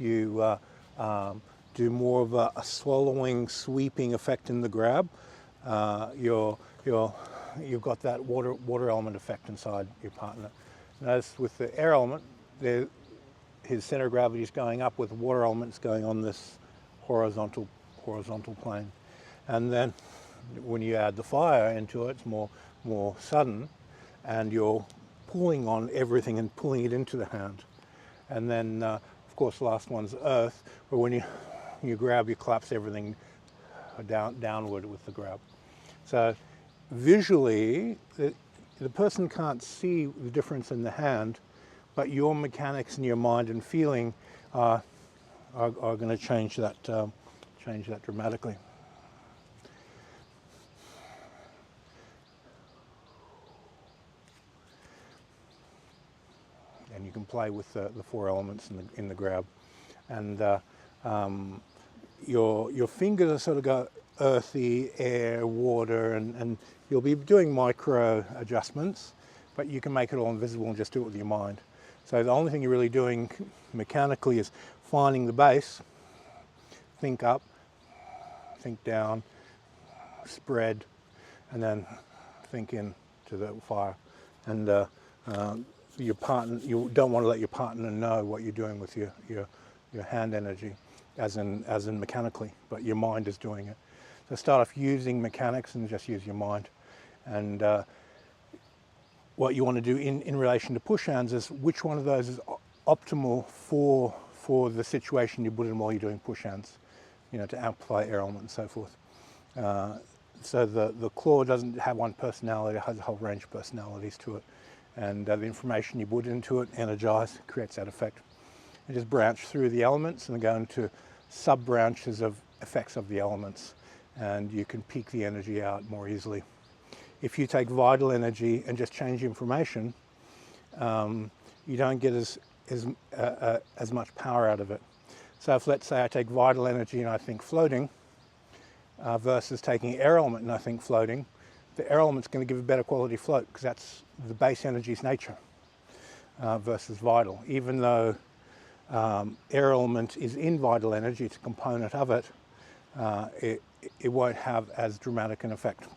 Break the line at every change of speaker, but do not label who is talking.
you do more of a swallowing, sweeping effect in the grab. You've got that water element effect inside your partner. Notice with the air element, his center of gravity is going up, with the water elements going on this horizontal plane. And then when you add the fire into it, it's more sudden, and you're pulling on everything and pulling it into the hand. And then, of course, the last one's earth, where when you grab, you collapse everything downward with the grab. So visually, the person can't see the difference in the hand, but your mechanics and your mind and feeling are going to change that dramatically. And you can play with the 4 elements in the grab, and your fingers are sort of go earthy, air, water, and you'll be doing micro adjustments, but you can make it all invisible and just do it with your mind. So the only thing you're really doing mechanically is finding the base, think up, think down, spread, and then think in to the fire. And your partner, you don't want to let your partner know what you're doing with your hand energy, as in mechanically, but your mind is doing it. So start off using mechanics and just use your mind. And what you want to do in relation to push hands is which one of those is optimal for the situation you put in while you're doing push hands, to amplify air element and so forth. So the claw doesn't have one personality, it has a whole range of personalities to it. And the information you put into it, energize, creates that effect. And just branch through the elements and go into sub-branches of effects of the elements, and you can peak the energy out more easily. If you take vital energy and just change information, you don't get as much power out of it. So if, let's say, I take vital energy and I think floating, versus taking air element and I think floating, the air element's going to give a better quality float, because that's the base energy's nature, versus vital. Even though air element is in vital energy, it's a component of it, it won't have as dramatic an effect.